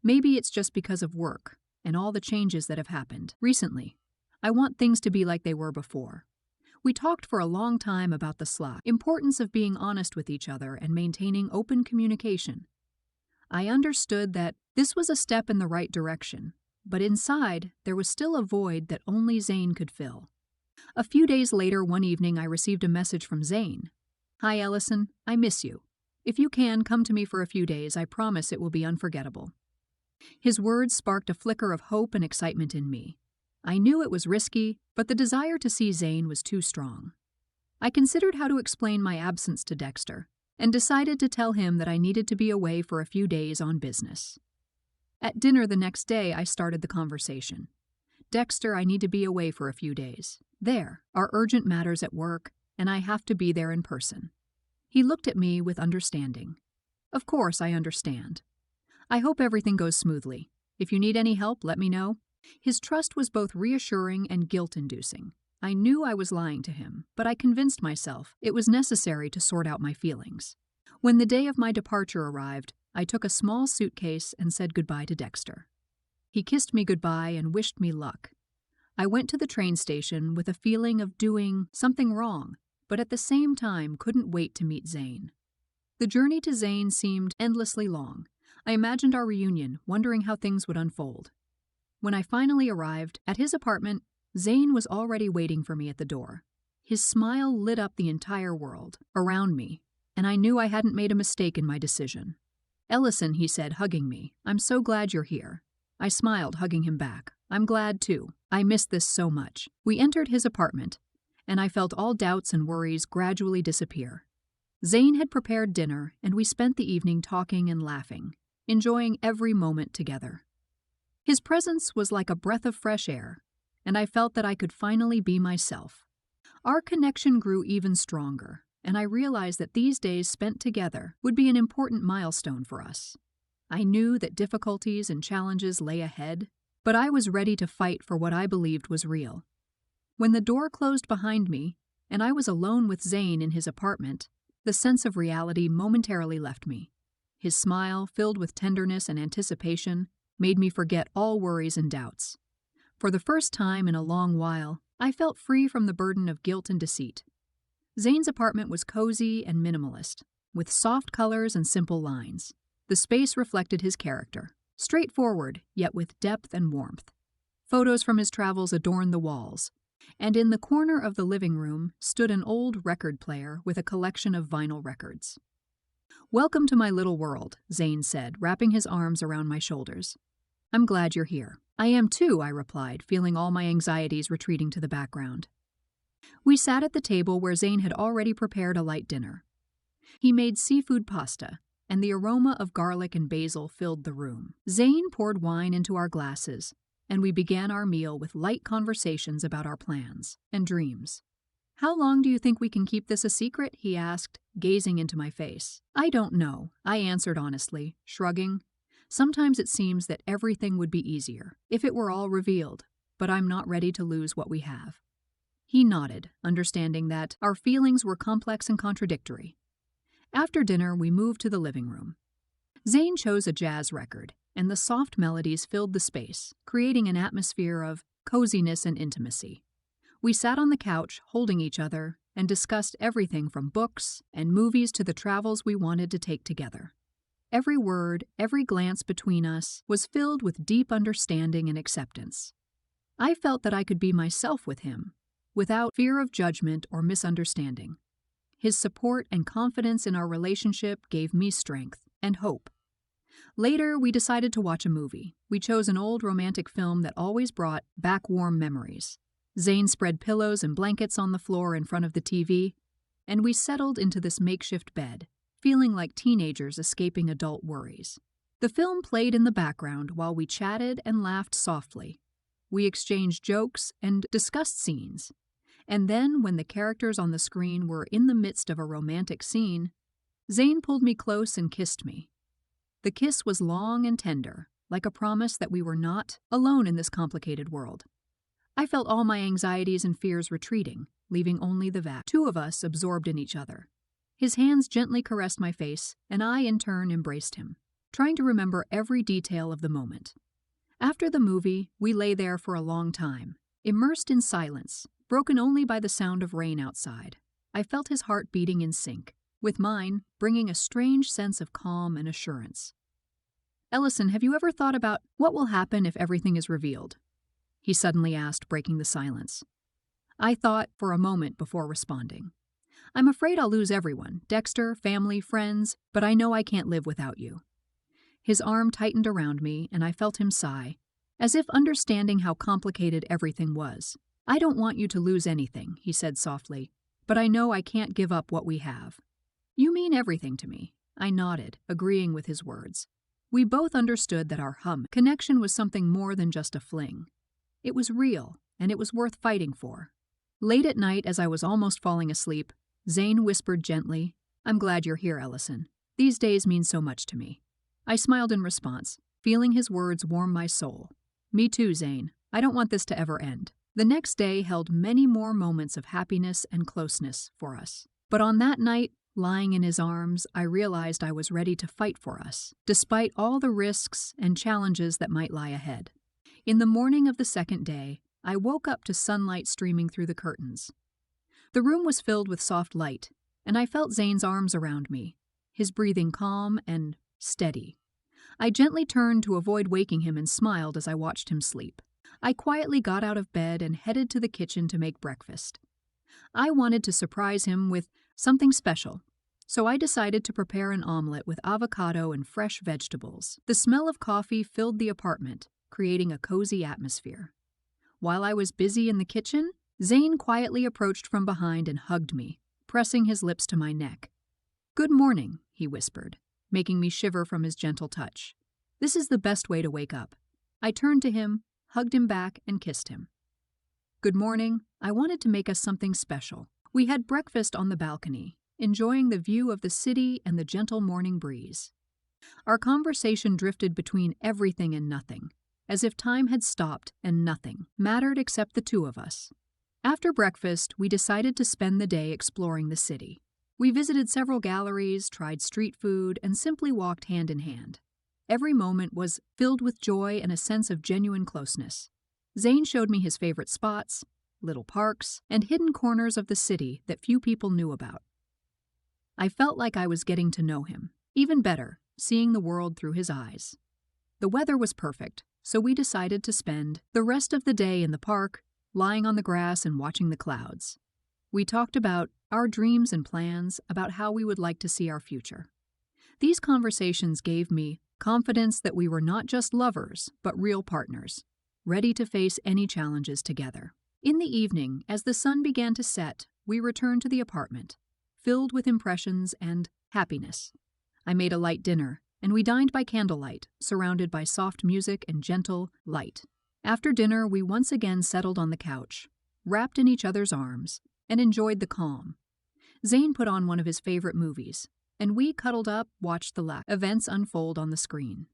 Maybe it's just because of work and all the changes that have happened recently. I want things to be like they were before." We talked for a long time about the importance of being honest with each other and maintaining open communication. I understood that this was a step in the right direction, but inside there was still a void that only Zane could fill. A few days later, one evening, I received a message from Zane. "Hi, Ellison. I miss you. If you can, come to me for a few days. I promise it will be unforgettable." His words sparked a flicker of hope and excitement in me. I knew it was risky, but the desire to see Zane was too strong. I considered how to explain my absence to Dexter, and decided to tell him that I needed to be away for a few days on business. At dinner the next day, I started the conversation. "Dexter, I need to be away for a few days. There are urgent matters at work, and I have to be there in person." He looked at me with understanding. "Of course, I understand. I hope everything goes smoothly. If you need any help, let me know." His trust was both reassuring and guilt-inducing. I knew I was lying to him, but I convinced myself it was necessary to sort out my feelings. When the day of my departure arrived, I took a small suitcase and said goodbye to Dexter. He kissed me goodbye and wished me luck. I went to the train station with a feeling of doing something wrong, but at the same time couldn't wait to meet Zane. The journey to Zane seemed endlessly long. I imagined our reunion, wondering how things would unfold. When I finally arrived at his apartment, Zane was already waiting for me at the door. His smile lit up the entire world around me, and I knew I hadn't made a mistake in my decision. "Ellison," he said, hugging me, "I'm so glad you're here." I smiled, hugging him back. "I'm glad, too. I missed this so much." We entered his apartment, and I felt all doubts and worries gradually disappear. Zane had prepared dinner, and we spent the evening talking and laughing, enjoying every moment together. His presence was like a breath of fresh air, and I felt that I could finally be myself. Our connection grew even stronger, and I realized that these days spent together would be an important milestone for us. I knew that difficulties and challenges lay ahead, but I was ready to fight for what I believed was real. When the door closed behind me, and I was alone with Zane in his apartment, the sense of reality momentarily left me. His smile, filled with tenderness and anticipation, made me forget all worries and doubts. For the first time in a long while, I felt free from the burden of guilt and deceit. Zane's apartment was cozy and minimalist, with soft colors and simple lines. The space reflected his character, straightforward, yet with depth and warmth. Photos from his travels adorned the walls, and in the corner of the living room stood an old record player with a collection of vinyl records. "Welcome to my little world," Zane said, wrapping his arms around my shoulders. "I'm glad you're here." "I am too," I replied, feeling all my anxieties retreating to the background. We sat at the table where Zane had already prepared a light dinner. He made seafood pasta, and the aroma of garlic and basil filled the room. Zane poured wine into our glasses, and we began our meal with light conversations about our plans and dreams. "How long do you think we can keep this a secret?" he asked, gazing into my face. "I don't know," I answered honestly, shrugging. "Sometimes it seems that everything would be easier if it were all revealed, but I'm not ready to lose what we have." He nodded, understanding that our feelings were complex and contradictory. After dinner, we moved to the living room. Zane chose a jazz record, and the soft melodies filled the space, creating an atmosphere of coziness and intimacy. We sat on the couch, holding each other, and discussed everything from books and movies to the travels we wanted to take together. Every word, every glance between us was filled with deep understanding and acceptance. I felt that I could be myself with him, without fear of judgment or misunderstanding. His support and confidence in our relationship gave me strength and hope. Later, we decided to watch a movie. We chose an old romantic film that always brought back warm memories. Zane spread pillows and blankets on the floor in front of the TV, and we settled into this makeshift bed, feeling like teenagers escaping adult worries. The film played in the background while we chatted and laughed softly. We exchanged jokes and discussed scenes. And then, when the characters on the screen were in the midst of a romantic scene, Zane pulled me close and kissed me. The kiss was long and tender, like a promise that we were not alone in this complicated world. I felt all my anxieties and fears retreating, leaving only the two of us absorbed in each other. His hands gently caressed my face, and I, in turn, embraced him, trying to remember every detail of the moment. After the movie, we lay there for a long time, immersed in silence, broken only by the sound of rain outside. I felt his heart beating in sync, with mine bringing a strange sense of calm and assurance. "Ellison, have you ever thought about what will happen if everything is revealed?" he suddenly asked, breaking the silence. I thought for a moment before responding. "I'm afraid I'll lose everyone, Dexter, family, friends, but I know I can't live without you." His arm tightened around me, and I felt him sigh, as if understanding how complicated everything was. "I don't want you to lose anything," he said softly, "but I know I can't give up what we have." "You mean everything to me." I nodded, agreeing with his words. We both understood that our connection was something more than just a fling. It was real, and it was worth fighting for. Late at night, as I was almost falling asleep, Zane whispered gently, "I'm glad you're here, Ellison. These days mean so much to me." I smiled in response, feeling his words warm my soul. "Me too, Zane. I don't want this to ever end." The next day held many more moments of happiness and closeness for us. But on that night, lying in his arms, I realized I was ready to fight for us, despite all the risks and challenges that might lie ahead. In the morning of the second day, I woke up to sunlight streaming through the curtains. The room was filled with soft light, and I felt Zane's arms around me, his breathing calm and steady. I gently turned to avoid waking him and smiled as I watched him sleep. I quietly got out of bed and headed to the kitchen to make breakfast. I wanted to surprise him with something special, so I decided to prepare an omelet with avocado and fresh vegetables. The smell of coffee filled the apartment, creating a cozy atmosphere. While I was busy in the kitchen, Zane quietly approached from behind and hugged me, pressing his lips to my neck. "Good morning," he whispered, making me shiver from his gentle touch. "This is the best way to wake up." I turned to him, hugged him back, and kissed him. "Good morning. I wanted to make us something special." We had breakfast on the balcony, enjoying the view of the city and the gentle morning breeze. Our conversation drifted between everything and nothing, as if time had stopped and nothing mattered except the two of us. After breakfast, we decided to spend the day exploring the city. We visited several galleries, tried street food, and simply walked hand in hand. Every moment was filled with joy and a sense of genuine closeness. Zane showed me his favorite spots, little parks, and hidden corners of the city that few people knew about. I felt like I was getting to know him, even better, seeing the world through his eyes. The weather was perfect, so we decided to spend the rest of the day in the park, lying on the grass and watching the clouds. We talked about our dreams and plans, about how we would like to see our future. These conversations gave me confidence that we were not just lovers, but real partners, ready to face any challenges together. In the evening, as the sun began to set, we returned to the apartment, filled with impressions and happiness. I made a light dinner, and we dined by candlelight, surrounded by soft music and gentle light. After dinner, we once again settled on the couch, wrapped in each other's arms, and enjoyed the calm. Zane put on one of his favorite movies, and we cuddled up, watched the events unfold on the screen.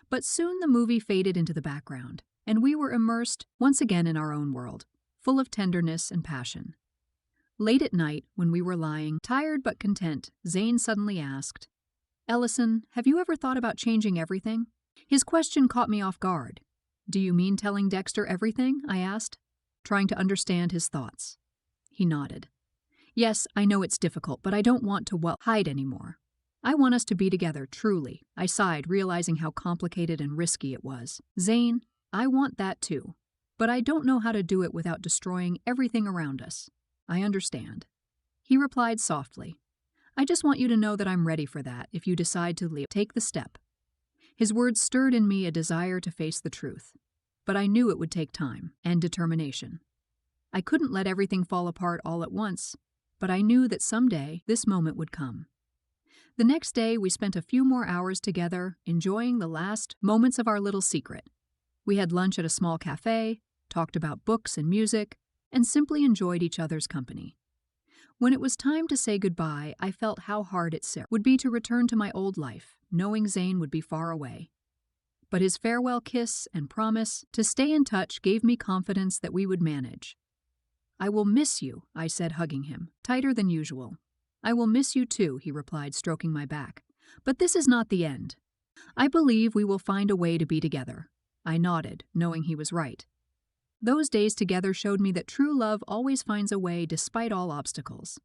But soon the movie faded into the background, and we were immersed once again in our own world, full of tenderness and passion. Late at night, when we were lying, tired but content, Zane suddenly asked, "Ellison, have you ever thought about changing everything?" His question caught me off guard. "Do you mean telling Dexter everything?" I asked, trying to understand his thoughts. He nodded. "Yes, I know it's difficult, but I don't want to hide anymore. I want us to be together, truly." I sighed, realizing how complicated and risky it was. "Zane, I want that too, but I don't know how to do it without destroying everything around us." "I understand." He replied softly, "I just want you to know that I'm ready for that if you decide to take the step." His words stirred in me a desire to face the truth, but I knew it would take time and determination. I couldn't let everything fall apart all at once, but I knew that someday this moment would come. The next day, we spent a few more hours together, enjoying the last moments of our little secret. We had lunch at a small cafe, talked about books and music, and simply enjoyed each other's company. When it was time to say goodbye, I felt how hard it would be to return to my old life, knowing Zane would be far away. But his farewell kiss and promise to stay in touch gave me confidence that we would manage. "I will miss you," I said, hugging him, tighter than usual. "I will miss you too," he replied, stroking my back. "But this is not the end. I believe we will find a way to be together." I nodded, knowing he was right. Those days together showed me that true love always finds a way despite all obstacles.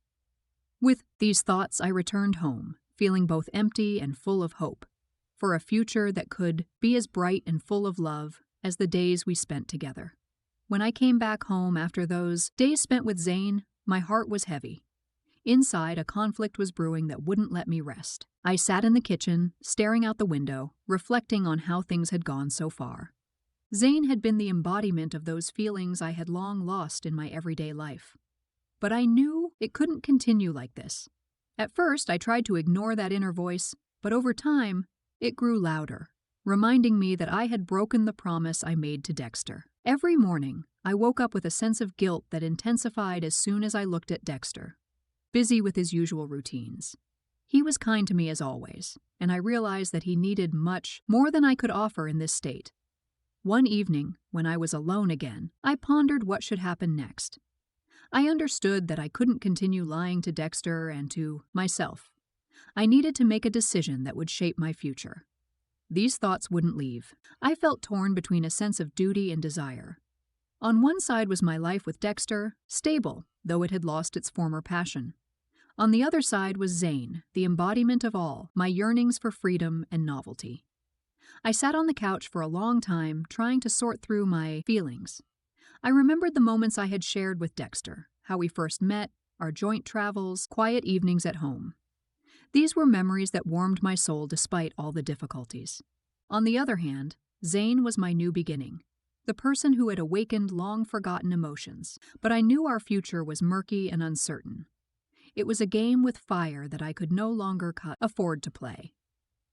With these thoughts, I returned home, feeling both empty and full of hope, for a future that could be as bright and full of love as the days we spent together. When I came back home after those days spent with Zane, my heart was heavy. Inside, a conflict was brewing that wouldn't let me rest. I sat in the kitchen, staring out the window, reflecting on how things had gone so far. Zane had been the embodiment of those feelings I had long lost in my everyday life. But I knew it couldn't continue like this. At first, I tried to ignore that inner voice, but over time, it grew louder, reminding me that I had broken the promise I made to Dexter. Every morning, I woke up with a sense of guilt that intensified as soon as I looked at Dexter, busy with his usual routines. He was kind to me as always, and I realized that he needed much more than I could offer in this state. One evening, when I was alone again, I pondered what should happen next. I understood that I couldn't continue lying to Dexter and to myself. I needed to make a decision that would shape my future. These thoughts wouldn't leave. I felt torn between a sense of duty and desire. On one side was my life with Dexter, stable, though it had lost its former passion. On the other side was Zane, the embodiment of all my yearnings for freedom and novelty. I sat on the couch for a long time, trying to sort through my feelings. I remembered the moments I had shared with Dexter, how we first met, our joint travels, quiet evenings at home. These were memories that warmed my soul despite all the difficulties. On the other hand, Zane was my new beginning, the person who had awakened long-forgotten emotions, but I knew our future was murky and uncertain. It was a game with fire that I could no longer afford to play.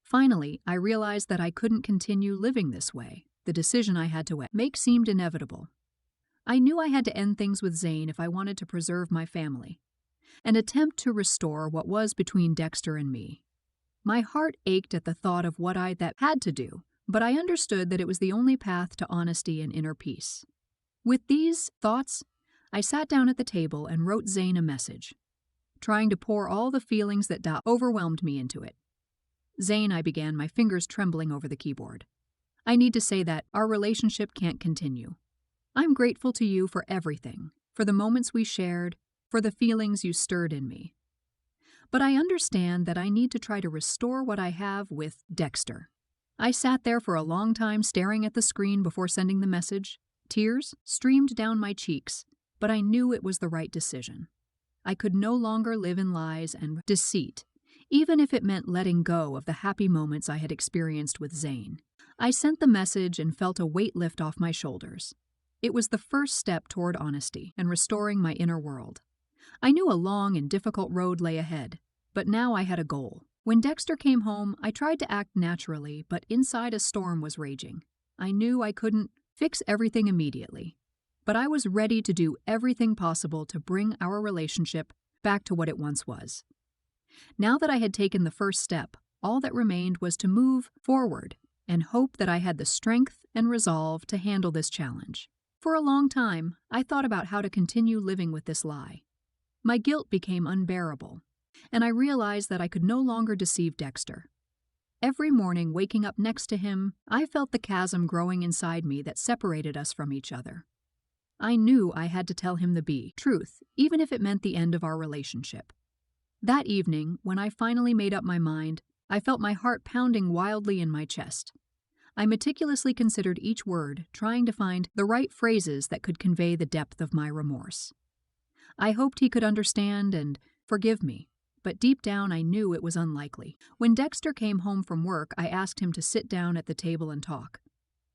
Finally, I realized that I couldn't continue living this way. The decision I had to make seemed inevitable. I knew I had to end things with Zane if I wanted to preserve my family, and attempt to restore what was between Dexter and me. My heart ached at the thought of what I had to do, but I understood that it was the only path to honesty and inner peace. With these thoughts, I sat down at the table and wrote Zane a message, trying to pour all the feelings that overwhelmed me into it. "Zane," I began, my fingers trembling over the keyboard. "I need to say that our relationship can't continue. I'm grateful to you for everything, for the moments we shared, for the feelings you stirred in me. But I understand that I need to try to restore what I have with Dexter." I sat there for a long time staring at the screen before sending the message. Tears streamed down my cheeks, but I knew it was the right decision. I could no longer live in lies and deceit, even if it meant letting go of the happy moments I had experienced with Zane. I sent the message and felt a weight lift off my shoulders. It was the first step toward honesty and restoring my inner world. I knew a long and difficult road lay ahead, but now I had a goal. When Dexter came home, I tried to act naturally, but inside a storm was raging. I knew I couldn't fix everything immediately, but I was ready to do everything possible to bring our relationship back to what it once was. Now that I had taken the first step, all that remained was to move forward and hope that I had the strength and resolve to handle this challenge. For a long time, I thought about how to continue living with this lie. My guilt became unbearable, and I realized that I could no longer deceive Dexter. Every morning, waking up next to him, I felt the chasm growing inside me that separated us from each other. I knew I had to tell him the truth, even if it meant the end of our relationship. That evening, when I finally made up my mind, I felt my heart pounding wildly in my chest. I meticulously considered each word, trying to find the right phrases that could convey the depth of my remorse. I hoped he could understand and forgive me, but deep down I knew it was unlikely. When Dexter came home from work, I asked him to sit down at the table and talk.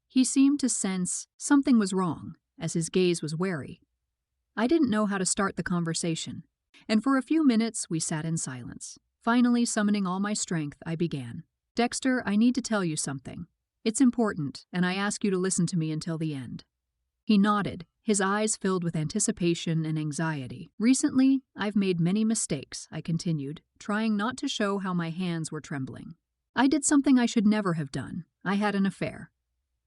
He seemed to sense something was wrong, as his gaze was wary. I didn't know how to start the conversation, and for a few minutes we sat in silence. Finally, summoning all my strength, I began. "Dexter, I need to tell you something. It's important, and I ask you to listen to me until the end." He nodded, his eyes filled with anticipation and anxiety. "Recently, I've made many mistakes," I continued, trying not to show how my hands were trembling. "I did something I should never have done. I had an affair."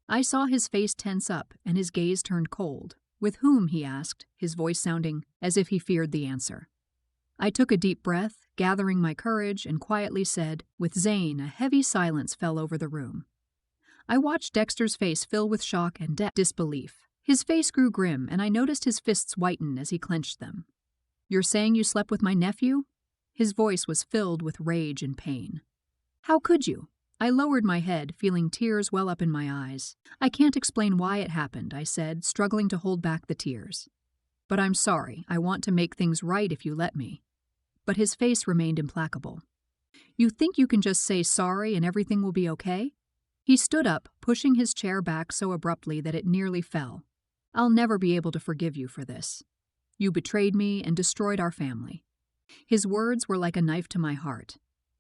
I saw his face tense up, and his gaze turned cold. "With whom?" he asked, his voice sounding as if he feared the answer. I took a deep breath, gathering my courage, and quietly said, "With Zane." A heavy silence fell over the room. I watched Dexter's face fill with shock and disbelief. His face grew grim, and I noticed his fists whiten as he clenched them. "You're saying you slept with my nephew?" His voice was filled with rage and pain. "How could you?" I lowered my head, feeling tears well up in my eyes. "I can't explain why it happened," I said, struggling to hold back the tears. "But I'm sorry. I want to make things right if you let me." But his face remained implacable. "You think you can just say sorry and everything will be okay?" He stood up, pushing his chair back so abruptly that it nearly fell. "I'll never be able to forgive you for this. You betrayed me and destroyed our family." His words were like a knife to my heart.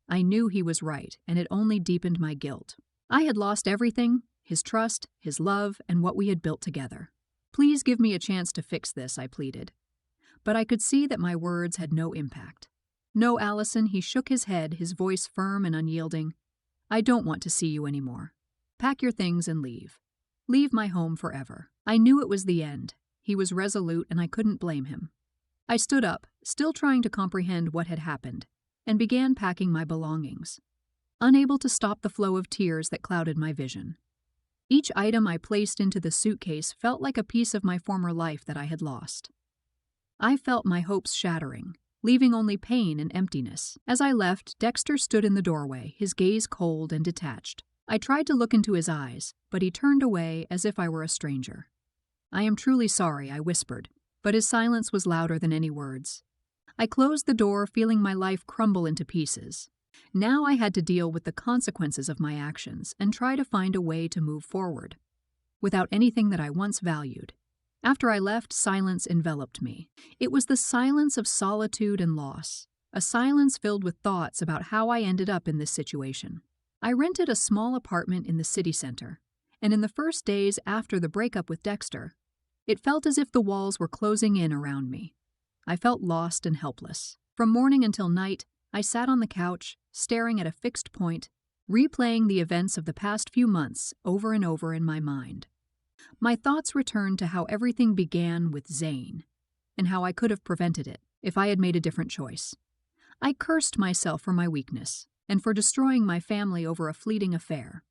I knew he was right, and it only deepened my guilt. I had lost everything: his trust, his love, and what we had built together. "Please give me a chance to fix this," I pleaded. But I could see that my words had no impact. "No, Allison," he shook his head, his voice firm and unyielding. "I don't want to see you anymore. Pack your things and leave. Leave my home forever." I knew it was the end. He was resolute, and I couldn't blame him. I stood up, still trying to comprehend what had happened, and began packing my belongings, unable to stop the flow of tears that clouded my vision. Each item I placed into the suitcase felt like a piece of my former life that I had lost. I felt my hopes shattering, leaving only pain and emptiness. As I left, Dexter stood in the doorway, his gaze cold and detached. I tried to look into his eyes, but he turned away as if I were a stranger. "I am truly sorry," I whispered, but his silence was louder than any words. I closed the door, feeling my life crumble into pieces. Now I had to deal with the consequences of my actions and try to find a way to move forward, without anything that I once valued. After I left, silence enveloped me. It was the silence of solitude and loss, a silence filled with thoughts about how I ended up in this situation. I rented a small apartment in the city center, and in the first days after the breakup with Dexter, it felt as if the walls were closing in around me. I felt lost and helpless. From morning until night, I sat on the couch, staring at a fixed point, replaying the events of the past few months over and over in my mind. My thoughts returned to how everything began with Zane, and how I could have prevented it if I had made a different choice. I cursed myself for my weakness, and for destroying my family over a fleeting affair.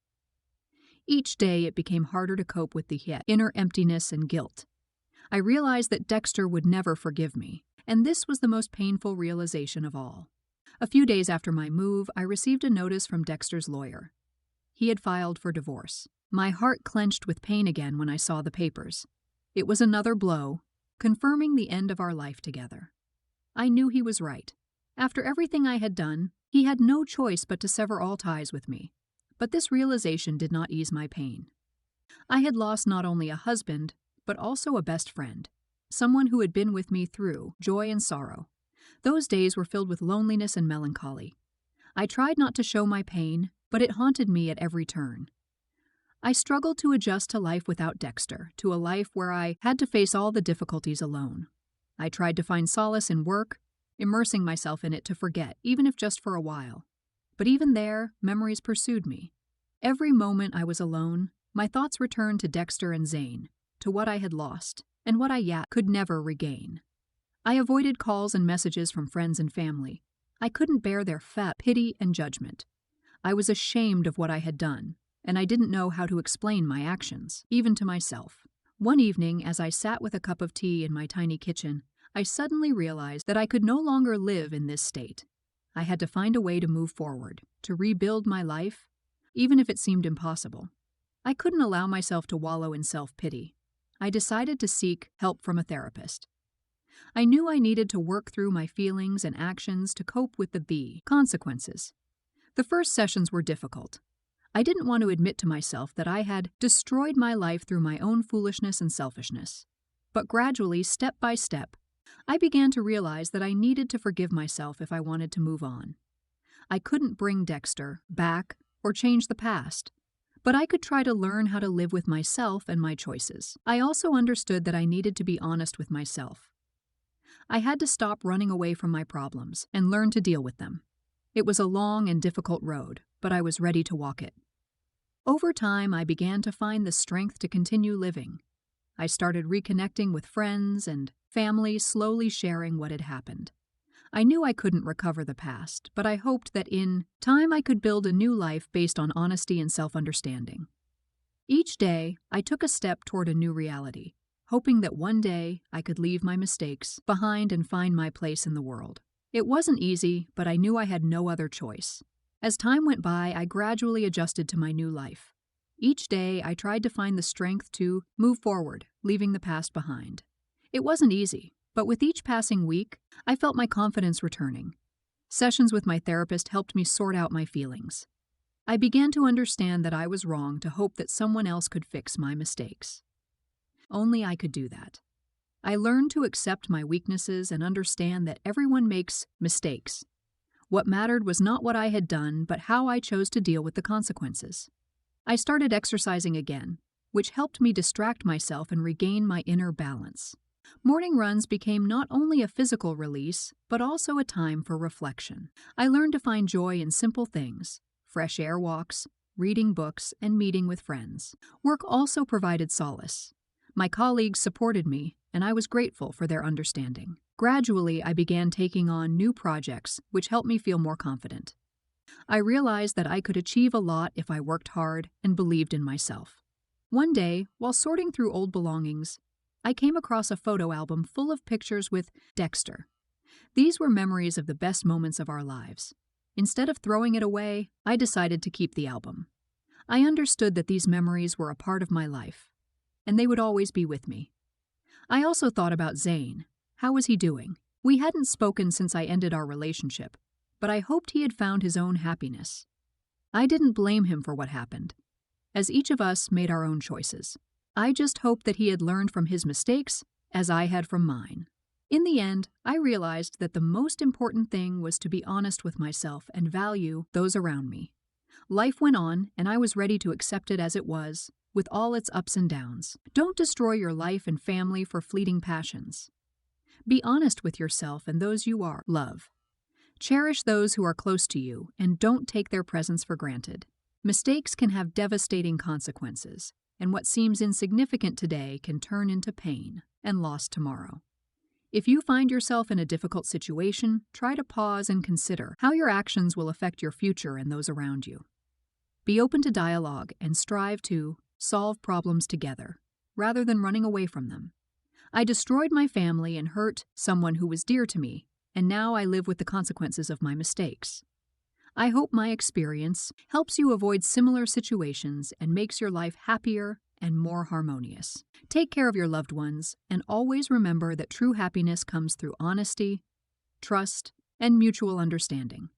Each day it became harder to cope with the inner emptiness and guilt. I realized that Dexter would never forgive me, and this was the most painful realization of all. A few days after my move, I received a notice from Dexter's lawyer. He had filed for divorce. My heart clenched with pain again when I saw the papers. It was another blow, confirming the end of our life together. I knew he was right. After everything I had done, He had no choice but to sever all ties with me. But this realization did not ease my pain. I had lost not only a husband, but also a best friend, someone who had been with me through joy and sorrow. Those days were filled with loneliness and melancholy. I tried not to show my pain, but it haunted me at every turn. I struggled to adjust to life without Dexter, to a life where I had to face all the difficulties alone. I tried to find solace in work, immersing myself in it to forget, even if just for a while. But even there, memories pursued me. Every moment I was alone, my thoughts returned to Dexter and Zane, to what I had lost, and what I yet could never regain. I avoided calls and messages from friends and family. I couldn't bear their fat pity and judgment. I was ashamed of what I had done, and I didn't know how to explain my actions, even to myself. One evening, as I sat with a cup of tea in my tiny kitchen, I suddenly realized that I could no longer live in this state. I had to find a way to move forward, to rebuild my life, even if it seemed impossible. I couldn't allow myself to wallow in self-pity. I decided to seek help from a therapist. I knew I needed to work through my feelings and actions to cope with the consequences. The first sessions were difficult. I didn't want to admit to myself that I had destroyed my life through my own foolishness and selfishness. But gradually, step by step, I began to realize that I needed to forgive myself if I wanted to move on. I couldn't bring Dexter back or change the past, but I could try to learn how to live with myself and my choices. I also understood that I needed to be honest with myself. I had to stop running away from my problems and learn to deal with them. It was a long and difficult road, but I was ready to walk it. Over time, I began to find the strength to continue living. I started reconnecting with friends and family, slowly sharing what had happened. I knew I couldn't recover the past, but I hoped that in time I could build a new life based on honesty and self-understanding. Each day, I took a step toward a new reality, hoping that one day I could leave my mistakes behind and find my place in the world. It wasn't easy, but I knew I had no other choice. As time went by, I gradually adjusted to my new life. Each day, I tried to find the strength to move forward, leaving the past behind. It wasn't easy, but with each passing week, I felt my confidence returning. Sessions with my therapist helped me sort out my feelings. I began to understand that I was wrong to hope that someone else could fix my mistakes. Only I could do that. I learned to accept my weaknesses and understand that everyone makes mistakes. What mattered was not what I had done, but how I chose to deal with the consequences. I started exercising again, which helped me distract myself and regain my inner balance. Morning runs became not only a physical release, but also a time for reflection. I learned to find joy in simple things: fresh air walks, reading books, and meeting with friends. Work also provided solace. My colleagues supported me, and I was grateful for their understanding. Gradually, I began taking on new projects, which helped me feel more confident. I realized that I could achieve a lot if I worked hard and believed in myself. One day, while sorting through old belongings, I came across a photo album full of pictures with Dexter. These were memories of the best moments of our lives. Instead of throwing it away, I decided to keep the album. I understood that these memories were a part of my life, and they would always be with me. I also thought about Zane. How was he doing? We hadn't spoken since I ended our relationship, but I hoped he had found his own happiness. I didn't blame him for what happened, as each of us made our own choices. I just hoped that he had learned from his mistakes, as I had from mine. In the end, I realized that the most important thing was to be honest with myself and value those around me. Life went on, and I was ready to accept it as it was, with all its ups and downs. Don't destroy your life and family for fleeting passions. Be honest with yourself and those you love. Cherish those who are close to you, and don't take their presence for granted. Mistakes can have devastating consequences, and what seems insignificant today can turn into pain and loss tomorrow. If you find yourself in a difficult situation, try to pause and consider how your actions will affect your future and those around you. Be open to dialogue and strive to solve problems together, rather than running away from them. I destroyed my family and hurt someone who was dear to me, and now I live with the consequences of my mistakes. I hope my experience helps you avoid similar situations and makes your life happier and more harmonious. Take care of your loved ones, and always remember that true happiness comes through honesty, trust, and mutual understanding.